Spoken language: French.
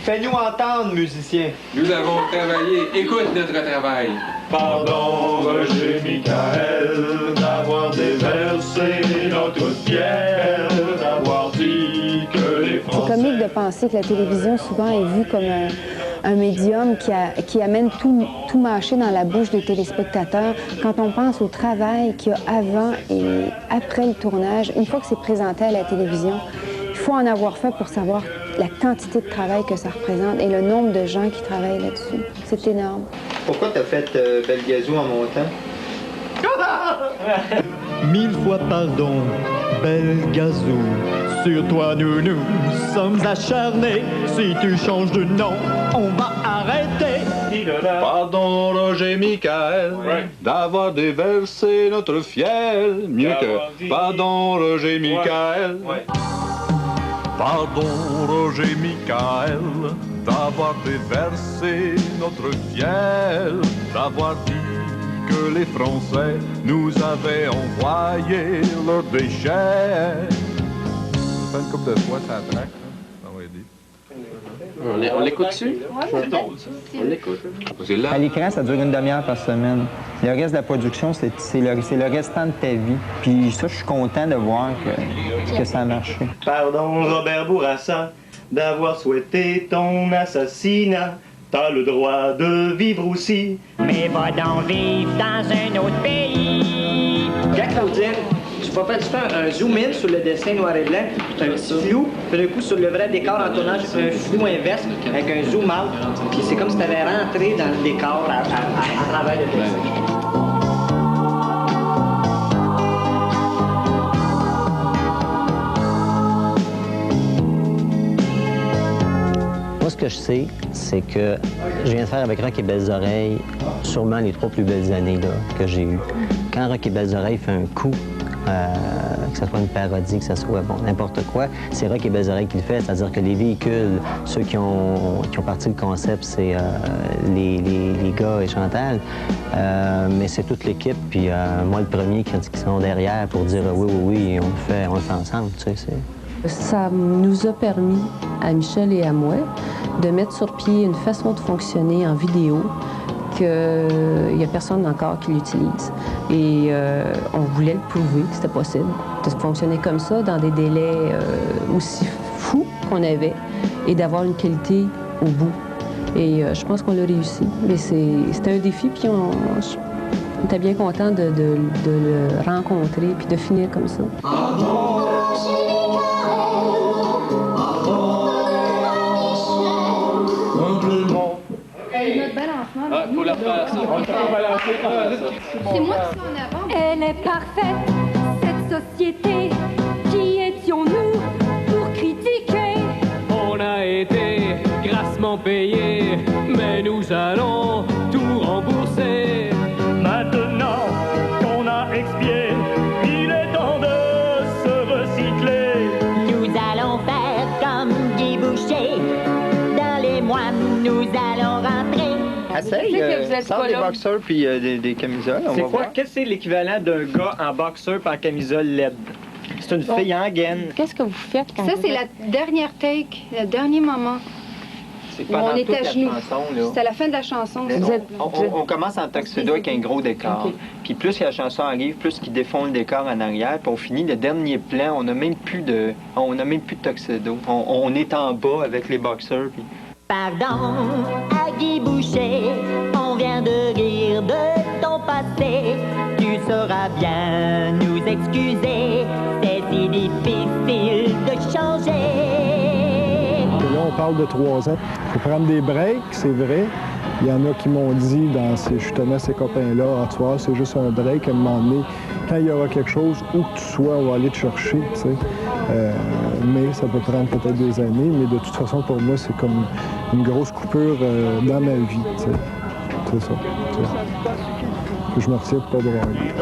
Fais-nous entendre, musicien. Nous avons travaillé. Écoute notre travail. Pardon, Roger Michael, d'avoir déversé notre fiel, d'avoir dit que les Français... C'est comique de penser que la télévision, souvent, est vue comme un médium qui amène tout mâché dans la bouche des téléspectateurs. Quand on pense au travail qu'il y a avant et après le tournage, une fois que c'est présenté à la télévision, il faut en avoir fait pour savoir la quantité de travail que ça représente et le nombre de gens qui travaillent là-dessus. C'est énorme. Pourquoi t'as fait Belgazou en montant? 1000 fois pardon, Belgazou. Sur toi, nous sommes acharnés. Si tu changes de nom, on va arrêter. Pardon, Roger Michael, d'avoir déversé notre fiel. Mieux que pardon, Roger Michael. Pardon, Roger Michael, d'avoir déversé notre fiel, d'avoir dit que les Français nous avaient envoyé leurs déchets. Ça fait une couple de fois, ça traque, ça va aider. On l'écoute dessus? C'est drôle, ça. On l'écoute. À l'écran, ça dure une demi-heure par semaine. Le reste de la production, c'est le restant de ta vie. Puis ça, je suis content de voir que ça a marché. Pardon, Robert Bourassa, d'avoir souhaité ton assassinat. T'as le droit de vivre aussi. Mais va donc vivre dans un autre pays. Quand Claudine, tu vas faire un zoom-in sur le dessin noir et blanc, puis un petit flou, puis d'un coup sur le vrai décor en tournage, un flou inverse avec un zoom-out, puis c'est comme si tu avais rentré dans le décor à travers le dessin. Moi, ce que je sais, c'est que je viens de faire avec Rock et Belles Oreilles sûrement les 3 plus belles années là, que j'ai eues. Quand Rock et Belles Oreilles fait un coup, que ce soit une parodie, que ce soit n'importe quoi, c'est Rock et Belles Oreilles qui le fait. C'est-à-dire que les véhicules, ceux qui ont parti le concept, c'est les gars et Chantal, mais c'est toute l'équipe. Puis moi, le premier qui sont derrière pour dire oui, on le fait ensemble. Tu sais, ça nous a permis, à Michel et à moi, de mettre sur pied une façon de fonctionner en vidéo qu'il n'y a personne encore qui l'utilise. Et on voulait le prouver que c'était possible de fonctionner comme ça dans des délais aussi fous qu'on avait et d'avoir une qualité au bout. Et je pense qu'on l'a réussi. Mais c'était un défi, puis on était bien content de le rencontrer puis de finir comme ça. Faut la faire, ça. C'est moi qui suis en avant. Elle est parfaite, cette société. Qui étions-nous pour critiquer? On a été grassement payés, mais nous allons tout rembourser. Maintenant qu'on a expié, il est temps de se recycler. Nous allons faire comme Guy Boucher. Dans les mois, nous allons rentrer. Essaye, sors des boxeurs puis des camisoles, on va voir. Qu'est-ce que c'est l'équivalent d'un gars en boxeur et en camisole LED? C'est une fille en gaine. Qu'est-ce que vous faites quand Ça, c'est la dernière take, le dernier moment. C'est pendant on est toute à la genoux. chanson, là. C'est à la fin de la chanson. On commence en tuxedo avec un gros décor. Okay. Puis plus que la chanson arrive, plus qu'ils défont le décor en arrière. Puis on finit le dernier plan, on n'a même plus de tuxedo. On est en bas avec les boxeurs. Puis... Pardon à Guy Boucher, on vient de rire de ton passé. Tu sauras bien nous excuser, c'est si difficile de changer. Là, on parle de 3 ans. Il faut prendre des breaks, c'est vrai. Il y en a qui m'ont dit, justement ces copains-là, tu vois, c'est juste un break à un moment donné. Quand il y aura quelque chose, où que tu sois, on va aller te chercher, tu sais. Mais ça peut prendre peut-être des années, mais de toute façon, pour moi, c'est comme une grosse coupure dans ma vie, tu sais. C'est ça. Que je me retire pour pas brailler.